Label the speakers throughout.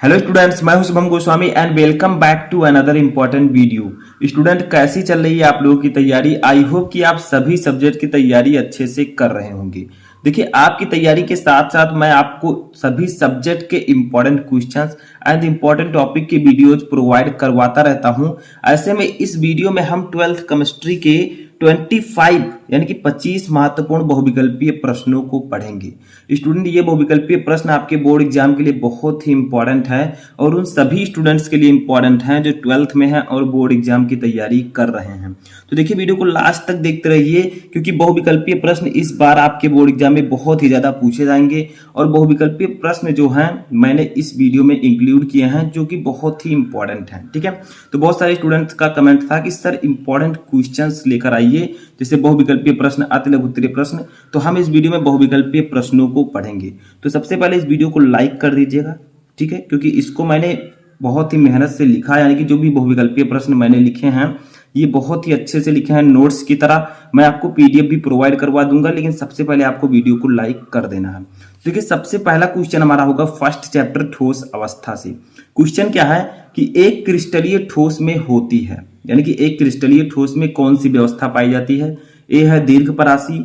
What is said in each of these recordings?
Speaker 1: Hello students, मैं हूं Shubham Goswami and welcome back to another important video. Student, कैसी चल रही है आप लोगों की तैयारी? आई होप कि आप सभी सब्जेक्ट की तैयारी अच्छे से कर रहे होंगे। देखिए, आपकी तैयारी के साथ साथ मैं आपको सभी सब्जेक्ट के important questions and important topic के वीडियोज प्रोवाइड करवाता रहता हूं। ऐसे में इस वीडियो में हम 12th केमिस्ट्री के 25 यानी कि 25 महत्वपूर्ण बहुविकल्पीय प्रश्नों को पढ़ेंगे। स्टूडेंट, ये बहुविकल्पीय प्रश्न आपके बोर्ड एग्जाम के लिए बहुत ही इंपॉर्टेंट है और उन सभी स्टूडेंट्स के लिए इंपॉर्टेंट हैं जो 12th में हैं और बोर्ड एग्जाम की तैयारी कर रहे हैं। तो देखिए, वीडियो को लास्ट तक देखते रहिए क्योंकि बहुविकल्पीय प्रश्न इस बार आपके बोर्ड एग्जाम में बहुत ही ज्यादा पूछे जाएंगे और बहुविकल्पीय प्रश्न जो हैं मैंने इस वीडियो में इंक्लूड किए हैं जो कि बहुत ही इंपॉर्टेंट हैं। ठीक है, तो बहुत सारे स्टूडेंट्स का कमेंट था कि सर इंपॉर्टेंट क्वेश्चंस लेकर आइए, जैसे बहुविकल्पीय प्रश्न, अति लघु उत्तरीय प्रश्न। तो हम इस वीडियो में बहुविकल्पीय प्रश्नों को पढ़ेंगे। तो सबसे पहले इस वीडियो को लाइक कर दीजिएगा, ठीक है, क्योंकि इसको मैंने बहुत ही मेहनत से लिखा है, यानी कि जो भी बहुविकल्पीय प्रश्न मैंने लिखे हैं ये बहुत ही अच्छे से लिखे हैं नोट्स की तरह। मैं आपको पीडीएफ भी प्रोवाइड करवा दूंगा, लेकिन सबसे पहले आपको वीडियो को लाइक कर देना है। देखिए, सबसे पहला क्वेश्चन हमारा होगा फर्स्ट चैप्टर ठोस अवस्था से। क्वेश्चन क्या है कि एक क्रिस्टलीय ठोस में होती है, यानी कि एक क्रिस्टलीय ठोस में कौन सी व्यवस्था पाई जाती है? ए है दीर्घ परासी,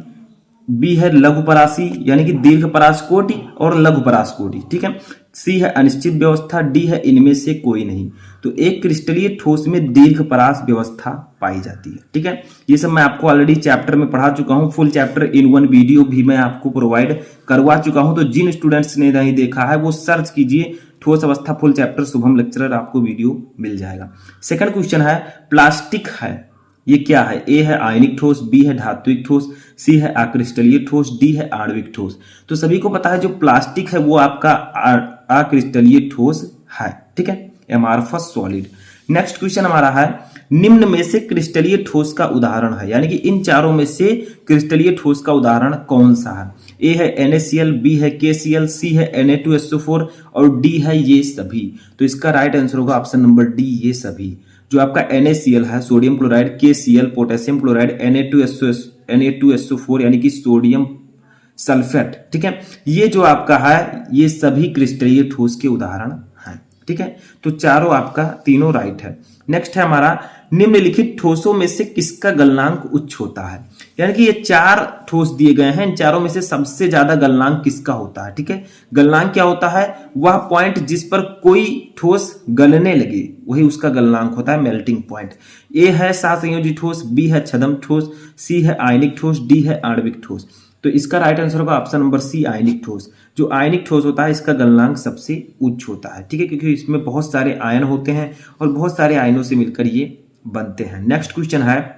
Speaker 1: बी है लघु परासी यानी कि दीर्घ परासकोटि और लघु परासकोटि, ठीक है, सी है अनिश्चित व्यवस्था, डी है इनमें से कोई नहीं। तो एक क्रिस्टलीय ठोस में दीर्घ परास व्यवस्था पाई जाती है। ठीक है, ये सब मैं आपको ऑलरेडी चैप्टर में पढ़ा चुका हूं। Full chapter in one video भी मैं आपको प्रोवाइड करवा चुका हूं। तो जिन स्टूडेंट्स ने नहीं देखा है वो सर्च कीजिए ठोस अवस्था फुल चैप्टर शुभम लेक्चरर, आपको वीडियो मिल जाएगा। सेकंड क्वेश्चन है प्लास्टिक है, ये क्या है? ए है आयनिक ठोस, बी है धात्विक ठोस, सी है अक्रिस्टलीय ठोस, डी है आणविक ठोस। तो सभी को पता है जो प्लास्टिक है वो आपका अक्रिस्टलीय ठोस है। ठीक है, एमार्फस सॉलिड। नेक्स्ट क्वेश्चन हमारा है निम्न में से क्रिस्टलीय ठोस का उदाहरण है, यानी कि इन चारों में से क्रिस्टलीय ठोस का उदाहरण कौन सा है? ए है NaCl, बी है KCl, सी है Na2SO4 और डी है ये सभी। तो इसका राइट आंसर होगा ऑप्शन नंबर डी, ये सभी। जो आपका NaCl है sodium chloride, KCl potassium chloride, Na2SO4 यानी कि सोडियम सल्फेट, ठीक है, ये जो आपका है ये सभी क्रिस्टलीय ठोस के उदाहरण हैं। ठीक है, तो चारों आपका तीनों राइट है। नेक्स्ट है हमारा निम्नलिखित ठोसों में से किसका गलनांक उच्च होता है? यानी कि ये चार ठोस दिए गए हैं, इन चारों में से सबसे ज्यादा गलनांक किसका होता है? ठीक है, गलनांक क्या होता है? वह पॉइंट जिस पर कोई ठोस गलने लगे वही उसका गलनांक होता है, मेल्टिंग पॉइंट। ए है सहसंयोजी ठोस, बी है छद्म ठोस, सी है आयनिक ठोस, डी है आणविक ठोस। तो इसका राइट आंसर होगा ऑप्शन नंबर सी, आयनिक ठोस। जो आयनिक ठोस होता है इसका गलनांक सबसे उच्च होता है। ठीक है, क्योंकि इसमें बहुत सारे आयन होते हैं और बहुत सारे आयनों से मिलकर ये बनते हैं। नेक्स्ट क्वेश्चन है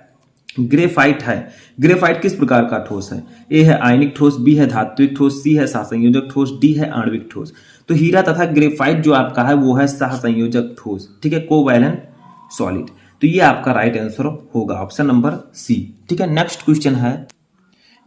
Speaker 1: ग्रेफाइट है, ग्रेफाइट किस प्रकार का ठोस है? ए है आयनिक ठोस, बी है धात्विक ठोस, सी है सहसंयोजक ठोस, डी है आणविक ठोस। तो हीरा तथा ग्रेफाइट जो आपका है वो है सहसंयोजक ठोस। ठीक है, कोवैलेंट सॉलिड। तो ये आपका राइट आंसर होगा ऑप्शन नंबर सी। ठीक है, नेक्स्ट क्वेश्चन है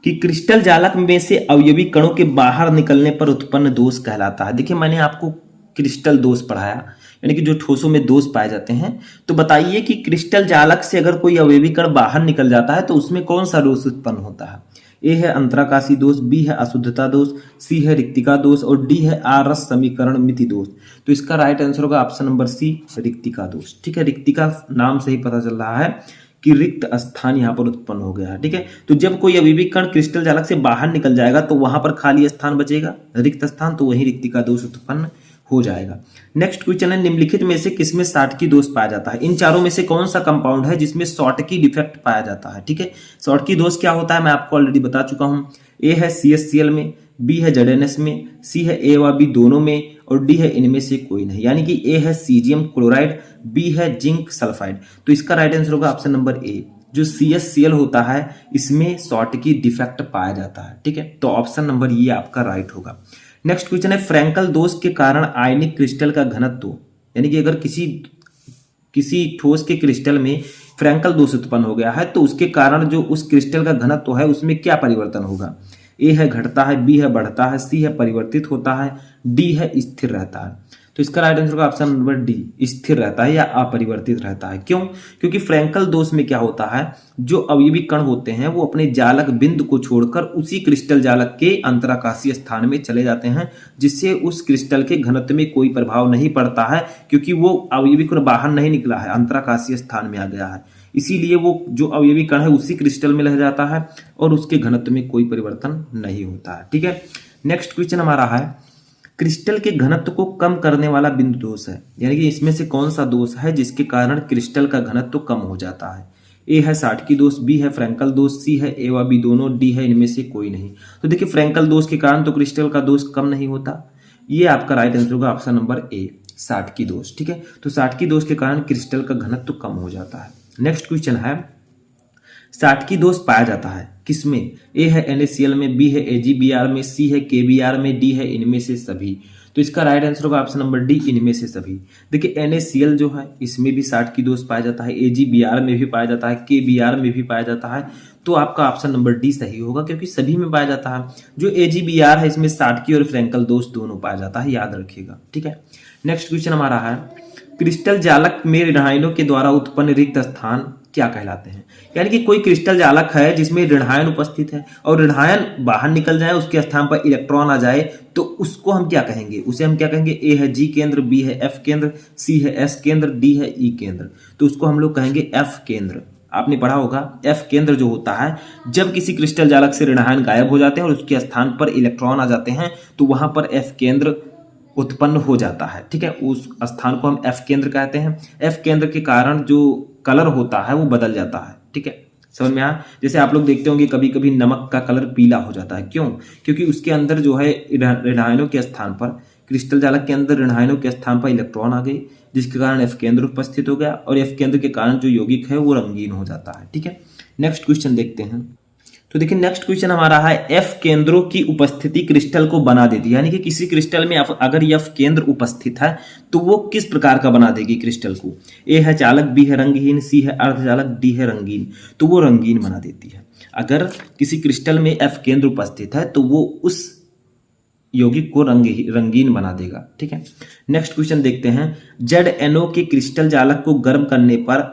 Speaker 1: कि क्रिस्टल जालक में से अवयवी कणों के बाहर निकलने पर उत्पन्न दोष कहलाता है। देखिए, मैंने आपको क्रिस्टल दोष पढ़ाया, यानी कि जो ठोसों में दोष पाए जाते हैं। तो बताइए कि क्रिस्टल जालक से अगर कोई अवयवी कण बाहर निकल जाता है तो उसमें कौन सा दोष उत्पन्न होता है? ए है अंतराकाशी दोष, बी है अशुद्धता दोष, सी है रिक्तिका दोष और डी है आरस समीकरण मिति दोष। तो इसका राइट आंसर होगा ऑप्शन नंबर सी, रिक्तिका दोष। ठीक है, रिक्तिका नाम से ही पता चल रहा है कि रिक्त स्थान यहाँ पर उत्पन्न हो गया है। ठीक है, तो जब कोई अवयवी कण क्रिस्टल जालक से बाहर निकल जाएगा तो वहां पर खाली स्थान बचेगा, रिक्त स्थान, तो वही रिक्तिका दोष उत्पन्न हो जाएगा। नेक्स्ट क्वेश्चन है निम्नलिखित में से किसमें शॉर्टकी दोष पाया जाता है? इन चारों में से कौन सा कंपाउंड है जिसमें शॉर्टकी डिफेक्ट पाया जाता है? ठीक है, शॉर्टकी दोष क्या होता है मैं आपको ऑलरेडी बता चुका हूं। ए है CHCl में, बी है ZNS में, सी है A व B दोनों में और डी है इनमें से कोई नहीं, यानी कि ए है सीजियम क्लोराइड, बी है जिंक सल्फाइड। तो इसका राइट आंसर होगा ऑप्शन नंबर ए, जो CHCl होता है इसमें शॉर्टकी डिफेक्ट पाया जाता है। ठीक है, तो ऑप्शन नंबर ये आपका राइट होगा। नेक्स्ट क्वेश्चन है फ्रैंकल दोष के कारण आयनिक क्रिस्टल का घनत्व, यानी कि अगर किसी ठोस के क्रिस्टल में फ्रैंकल दोष उत्पन्न हो गया है तो उसके कारण जो उस क्रिस्टल का घनत्व है उसमें क्या परिवर्तन होगा? ए है घटता है, बी है बढ़ता है, सी है परिवर्तित होता है, डी है स्थिर रहता है। तो इसका राइट आंसर होगा ऑप्शन नंबर डी, स्थिर रहता है या अपरिवर्तित रहता है। क्यों? क्योंकि फ्रैंकल दोष में क्या होता है, जो अवयवी कण होते हैं वो अपने जालक बिंदु को छोड़कर उसी क्रिस्टल जालक के अंतराकाशीय स्थान में चले जाते हैं, जिससे उस क्रिस्टल के घनत्व में कोई प्रभाव नहीं पड़ता है, क्योंकि वो अवयवी कण बाहर नहीं निकला है, अंतराकाशीय स्थान में आ गया है। इसीलिए वो जो अवयवी कण है उसी क्रिस्टल में रह जाता है और उसके घनत्व में कोई परिवर्तन नहीं होता है। ठीक है, नेक्स्ट क्वेश्चन हमारा है, क्रिस्टल के घनत्व को कम करने वाला बिंदु दोष है, यानी कि इसमें से कौन सा दोष है जिसके कारण क्रिस्टल का घनत्व कम हो जाता है। ए है साटकी दोष, बी है फ्रैंकल दोष, सी है ए व बी दोनों, डी है इनमें से कोई नहीं। तो देखिए फ्रैंकल दोष के कारण तो क्रिस्टल का दोष कम नहीं होता, ये आपका राइट आंसर होगा ऑप्शन नंबर ए, साटकी दोष। ठीक है, तो साटकी दोष के कारण क्रिस्टल का घनत्व कम हो जाता है। नेक्स्ट क्वेश्चन है, साटकी दोष पाया जाता है किसमें? ए है NaCl में, बी है AgBr में, सी है KBr में, डी है इनमें से सभी। तो इसका राइट आंसर होगा ऑप्शन नंबर डी, इनमें से सभी। देखिए NaCl जो है इसमें भी साटकी दोष पाया जाता है, AgBr में भी पाया जाता है, KBr में भी पाया जाता है। तो आपका ऑप्शन नंबर डी सही होगा, क्योंकि सभी में पाया जाता है। जो AgBr है इसमें साटकी और फ्रैंकल दोष दोनों पाया जाता है, याद रखिएगा। ठीक है, नेक्स्ट क्वेश्चन हमारा है, क्रिस्टल जालक में ऋणायनों के द्वारा उत्पन्न रिक्त स्थान क्या कहलाते हैं? यानी कि कोई क्रिस्टल जालक है जिसमें ऋणायन उपस्थित है और ऋणायन बाहर निकल जाए, उसके स्थान पर इलेक्ट्रॉन आ जाए, तो उसको हम क्या कहेंगे? उसे हम क्या कहेंगे? ए है G केंद्र, बी है F केंद्र, सी है S केंद्र, डी है E केंद्र। तो उसको हम लोग कहेंगे F केंद्र। आपने पढ़ा होगा F केंद्र जो होता है, जब किसी क्रिस्टल जालक से ऋणायन गायब हो जाते हैं और उसके स्थान पर इलेक्ट्रॉन आ जाते हैं, तो वहां पर F केंद्र उत्पन्न हो जाता है। ठीक है, उस स्थान को हम F केंद्र कहते हैं। F केंद्र के कारण जो कलर होता है वो बदल जाता है। ठीक है, समझ में आया? जैसे आप लोग देखते होंगे कभी कभी नमक का कलर पीला हो जाता है। क्यों? क्योंकि उसके अंदर जो है ऋणायनों के स्थान पर, क्रिस्टल जालक के अंदर ऋणायनों के स्थान पर इलेक्ट्रॉन आ गए, जिसके कारण F केंद्र उपस्थित हो गया और F केंद्र के कारण जो यौगिक है वो रंगीन हो जाता है। ठीक है, नेक्स्ट क्वेश्चन देखते हैं। तो देखिए नेक्स्ट क्वेश्चन हमारा है, F केंद्रों की उपस्थिति क्रिस्टल को बना देती है, यानी कि किसी क्रिस्टल में अगर F केंद्र उपस्थित है तो वो किस प्रकार का बना देगी क्रिस्टल को? ए है चालक, बी है रंगहीन, सी है अर्धचालक, डी है रंगीन। तो वो रंगीन बना देती है। अगर किसी क्रिस्टल में F केंद्र उपस्थित है तो वो उस यौगिक को रंगीन बना देगा। ठीक है, नेक्स्ट क्वेश्चन देखते हैं, ZnO के क्रिस्टल जालक को गर्म करने पर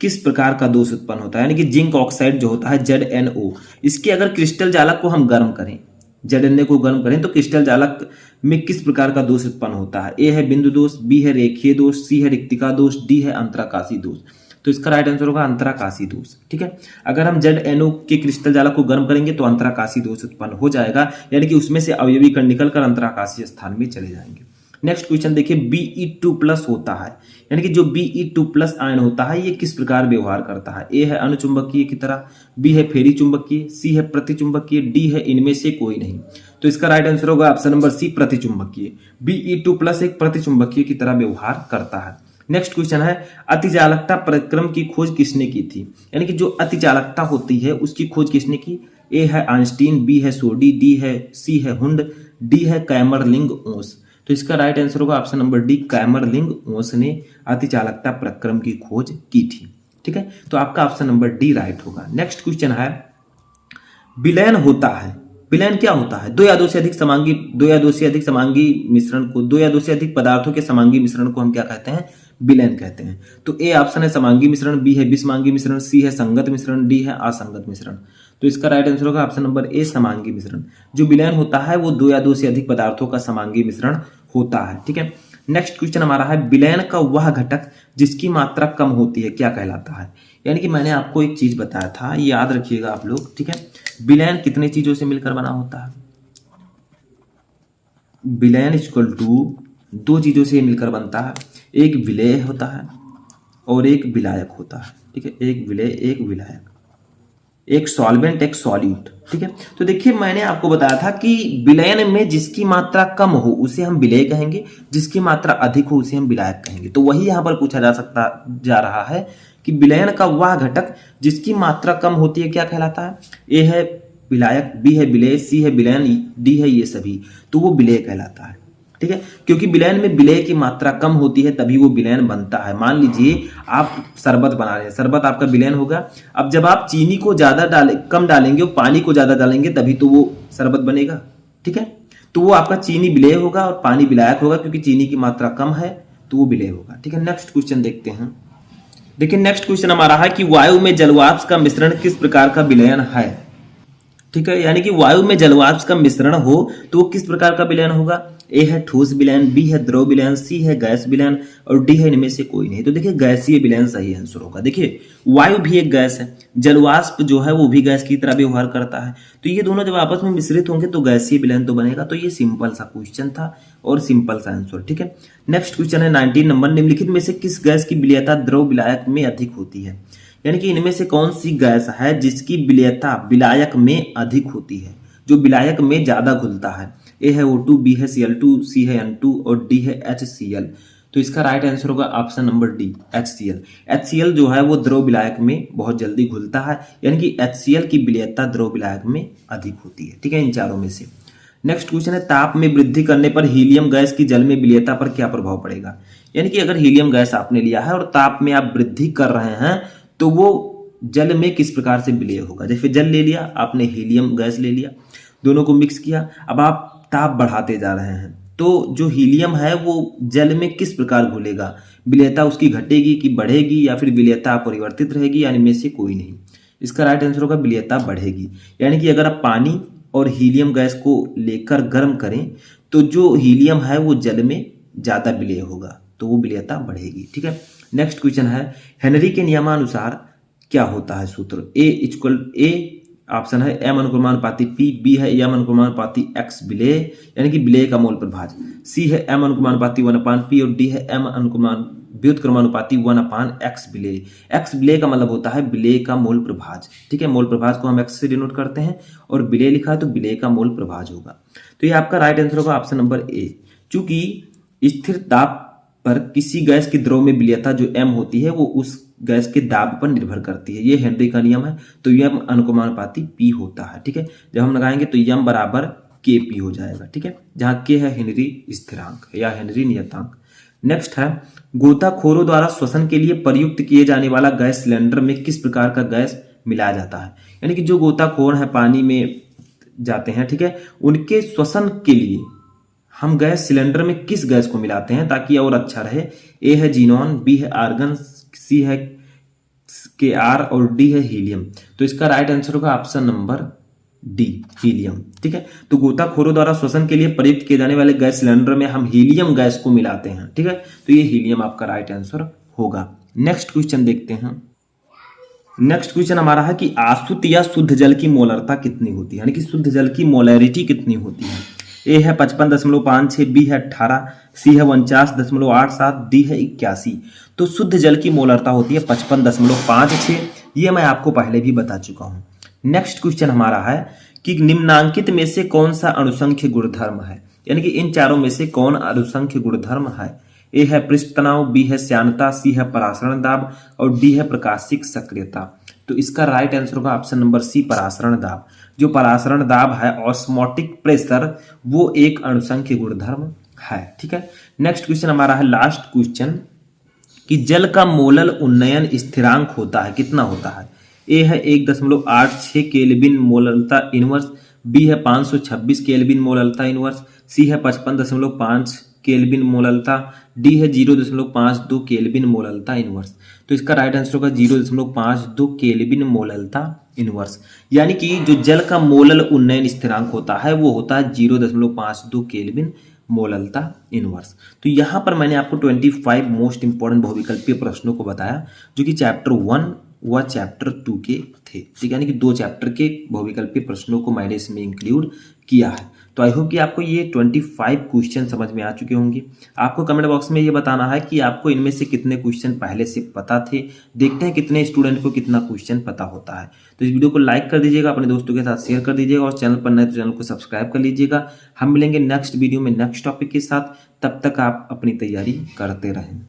Speaker 1: किस प्रकार का दोष उत्पन्न होता है? यानी कि जिंक ऑक्साइड जो होता है ZnO, इसके अगर क्रिस्टल जालक को हम गर्म करें, ZnO को गर्म करें, तो क्रिस्टल जालक में किस प्रकार का दोष उत्पन्न होता है? ए है बिंदु दोष, बी है रेखीय दोष, सी है रिक्तिका दोष, डी है अंतराकाशी दोष। तो इसका राइट आंसर होगा अंतराकाशी दोष। ठीक है, अगर हम ZnO के क्रिस्टल जालक को गर्म करेंगे तो अंतराकाशी दोष उत्पन्न हो जाएगा, यानी कि उसमें से अवयवी कण निकलकर अंतराकाशीय स्थान में चले जाएंगे। नेक्स्ट क्वेश्चन देखिए, Be2+ होता है, यानी कि जो Be2+ आयन होता है ये किस प्रकार व्यवहार करता है? ए है अनुचुंबकीय की तरह, बी है फेरी चुंबकीय, सी है प्रतिचुंबकीय, डी है इनमें से कोई नहीं। तो इसका राइट आंसर होगा ऑप्शन नंबर सी, प्रतिचुंबकीय। Be2+ एक प्रतिचुंबकीय की तरह व्यवहार करता है। नेक्स्ट क्वेश्चन है, अतिचालकता प्रक्रम की खोज किसने की थी? यानी कि जो अतिचालकता होती है उसकी खोज किसने की? ए है आइंस्टीन, बी है सोडी, डी है सी है हुंड, डी है कैमरलिंग-ओस। तो इसका राइट आंसर होगा ऑप्शन नंबर डी, कैमरलिंग-ओस ने अतिचालकता प्रक्रम की खोज की थी। ठीक है, तो आपका ऑप्शन नंबर डी राइट होगा। नेक्स्ट क्वेश्चन है, विलयन होता है, विलयन क्या होता है? दो या दो से अधिक समांगी मिश्रण को, दो या दो से अधिक पदार्थों के समांगी मिश्रण को हम क्या कहते हैं? विलयन कहते हैं। तो ए ऑप्शन है समांगी मिश्रण, बी है विसमांगी मिश्रण, सी है संगत मिश्रण, डी है असंगत मिश्रण। तो इसका राइट आंसर होगा ऑप्शन नंबर ए, समांगी मिश्रण। जो विलयन होता है वो दो या दो से अधिक पदार्थों का समांगी मिश्रण होता है। ठीक है, नेक्स्ट क्वेश्चन हमारा है, विलयन का वह घटक जिसकी मात्रा कम होती है क्या कहलाता है? यानी कि मैंने आपको एक चीज बताया था, याद रखिएगा आप लोग। ठीक है, विलयन कितने चीजों से मिलकर बना होता है? विलयन इक्वल टू दो चीजों से मिलकर बनता है, एक विलेय होता है और एक विलायक होता है। ठीक है, एक विलेय एक विलायक, एक सॉल्वेंट एक सॉल्यूट। ठीक है, तो देखिए मैंने आपको बताया था कि विलयन में जिसकी मात्रा कम हो उसे हम विलेय कहेंगे, जिसकी मात्रा अधिक हो उसे हम विलायक कहेंगे। तो वही यहां पर पूछा जा रहा है कि विलयन का वह घटक जिसकी मात्रा कम होती है क्या कहलाता है? ए है विलायक, बी है विलेय, सी है विलयन, डी है ये सभी, तो वो विलेय कहलाता है। ठीक है, क्योंकि विलयन में विलेय की मात्रा कम होती है तभी वो विलयन बनता है। मान लीजिए आप शरबत बना रहे हैं, शरबत आपका विलयन होगा। अब जब आप चीनी को ज्यादा कम डालेंगे और पानी को ज्यादा डालेंगे तभी तो वो शरबत बनेगा। ठीक है, तो वो आपका चीनी विलेय होगा और पानी विलायक होगा, क्योंकि चीनी की मात्रा कम है तो वो विलेय होगा। ठीक है, नेक्स्ट क्वेश्चन देखते हैं। देखिए नेक्स्ट क्वेश्चन हमारा है कि वायु में जलवाष्प का मिश्रण किस प्रकार का विलयन है। ठीक है, यानी कि वायु में जलवाष्प का मिश्रण हो तो वो किस प्रकार का विलयन होगा। ए है ठोस विलयन, बी है द्रव विलयन, सी है गैस विलयन और डी है इनमें से कोई नहीं। तो देखिए गैसीय विलयन सही आंसर होगा। देखिए वायु भी एक गैस है, जलवाष्प जो है वो भी गैस की तरह व्यवहार करता है, तो ये दोनों जब आपस में मिश्रित होंगे तो गैसीय विलयन तो बनेगा। तो ये सिंपल सा क्वेश्चन था और सिंपल सा आंसर। ठीक है, नेक्स्ट क्वेश्चन है 19 नंबर, निम्नलिखित में से किस गैस की विलेयता द्रव विलायक में अधिक होती है। यानी कि इनमें से कौन सी गैस है जिसकी विलेयता विलायक में अधिक होती है, जो विलायक में ज्यादा घुलता है। ए है O2, बी है Cl2, सी है N2 और डी है HCl। तो इसका राइट आंसर होगा option number D HCl। HCl जो है वो द्रव विलायक में बहुत जल्दी घुलता है, यानी कि HCl की विलेयता द्रव विलायक में अधिक होती है। ठीक है, इन चारों में से। नेक्स्ट क्वेश्चन है ताप में वृद्धि करने पर हीलियम गैस की जल में विलेयता पर क्या प्रभाव पड़ेगा। यानी कि अगर हीलियम गैस आपने लिया है और ताप में आप वृद्धि कर रहे हैं तो वो जल में किस प्रकार से विलेय होगा। जैसे जल ले लिया आपने, हीलियम गैस ले लिया, दोनों को मिक्स किया, अब आप ताप बढ़ाते जा रहे हैं तो जो हीलियम है वो जल में किस प्रकार घुलेगा, विलेयता उसकी घटेगी कि बढ़ेगी या फिर विलेयता अपरिवर्तित रहेगी, यानी में से कोई नहीं। इसका राइट आंसर होगा विलेयता बढ़ेगी। यानी कि अगर आप पानी और हीलियम गैस को लेकर गर्म करें तो जो हीलियम है वो जल में ज्यादा विलेय होगा, तो वो विलेयता बढ़ेगी। ठीक है, नेक्स्ट क्वेश्चन है हेनरी के नियमानुसार क्या होता है सूत्र। ए ऑप्शन है एम अनुक्रमानुपाती पी, बी है एम अनुक्रमानुपाती एक्स विलेय यानी कि विलेय का मोल प्रभाज, सी है एम अनुक्रमानुपाती 1/p और डी है एम अनुक्रमान व्युत्क्रमानुपाती 1/x विलेय। एक्स विलेय का मतलब होता है विलेय का मोल प्रभाज। ठीक है, मोल प्रभाज को हम एक्स से डिनोट करते हैं और विलेय लिखा है तो विलेय का मोल प्रभाज होगा। तो ये आपका राइट आंसर होगा ऑप्शन नंबर ए। चूंकि स्थिर ताप पर किसी गैस की द्रव में विलेयता जो m होती है वो उस गैस के दाब पर निर्भर करती है, ये हेनरी का नियम है। तो m अनुक्रमानुपाती p होता है। ठीक है, जब हम लगाएंगे तो m बराबर kp हो जाएगा। ठीक है, जहां k है हेनरी स्थिरांक या हेनरी नियतांक। नेक्स्ट है गोताखोरों द्वारा श्वसन के लिए प्रयुक्त किए जाने वाला गैस सिलेंडर में किस प्रकार का गैस मिलाया जाता है। यानी कि जो गोताखोर है पानी में जाते हैं, ठीक है, उनके श्वसन के लिए हम गैस सिलेंडर में किस गैस को मिलाते हैं ताकि और अच्छा रहे। ए है जीनॉन, बी है आर्गन, सी है Kr और डी है हीलियम। तो इसका राइट आंसर होगा ऑप्शन नंबर डी हीलियम। ठीक है, तो गोताखोरों द्वारा श्वसन के लिए प्रयुक्त किए जाने वाले गैस सिलेंडर में हम हीलियम गैस को मिलाते हैं। ठीक है, तो ये हीलियम आपका राइट आंसर होगा। नेक्स्ट क्वेश्चन देखते हैं। नेक्स्ट क्वेश्चन हमारा है कि आसुत या शुद्ध जल की मोलरता कितनी होती है, यानी कि शुद्ध जल की मोलैरिटी कितनी होती है। ए है 55.56, बी है 18, सी है 49.87, डी है 81। तो शुद्ध जल की मोलरता होती है 55.56। ये मैं आपको पहले भी बता चुका हूं। नेक्स्ट क्वेश्चन हमारा है कि निम्नांकित में से कौन सा अणुसंख्य गुणधर्म है, यानी कि इन चारों में से कौन अणुसंख्य गुणधर्म है। ए है पृष्ठ तनाव, बी है श्यानता, सी है परासरण दाब और डी है प्रकाशिक सक्रियता। तो इसका राइट आंसर होगा ऑप्शन नंबर सी परासरण दाब। जो परासरण दाब है ऑस्मोटिक प्रेशर वो एक अणुसंख्य गुणधर्म है। ठीक है, नेक्स्ट क्वेश्चन हमारा है लास्ट क्वेश्चन कि जल का मोलल उन्नयन स्थिरांक होता है कितना होता है। ए है 1.86 केल्विन मोललता इनवर्स, बी है 526 केल्विन मोललता इनवर्स, सी है 55.5 केल्विन मोललता, डी है 0.52 केल्विन मोललता इनवर्स। तो इसका राइट आंसर होगा 0.52 केल्विन मोललता इनवर्स। यानी कि जो जल का मोलल उन्नयन स्थिरांक होता है वो होता है 0.52 केल्विन मोललता इनवर्स। तो यहाँ पर मैंने आपको 25 मोस्ट इंपॉर्टेंट बहुविकल्पीय प्रश्नों को बताया जो कि चैप्टर 1 व चैप्टर 2 के थे। ठीक है, यानी कि 2 चैप्टर के बहुविकल्पीय प्रश्नों को मैंने इसमें इंक्लूड किया है। तो आई होप कि आपको ये 25 क्वेश्चन समझ में आ चुके होंगे। आपको कमेंट बॉक्स में ये बताना है कि आपको इनमें से कितने क्वेश्चन पहले से पता थे। देखते हैं कितने स्टूडेंट को कितना क्वेश्चन पता होता है। तो इस वीडियो को लाइक कर दीजिएगा, अपने दोस्तों के साथ शेयर कर दीजिएगा और चैनल पर नए तो चैनल को सब्सक्राइब कर लीजिएगा। हम मिलेंगे नेक्स्ट वीडियो में नेक्स्ट टॉपिक के साथ। तब तक आप अपनी तैयारी करते रहें।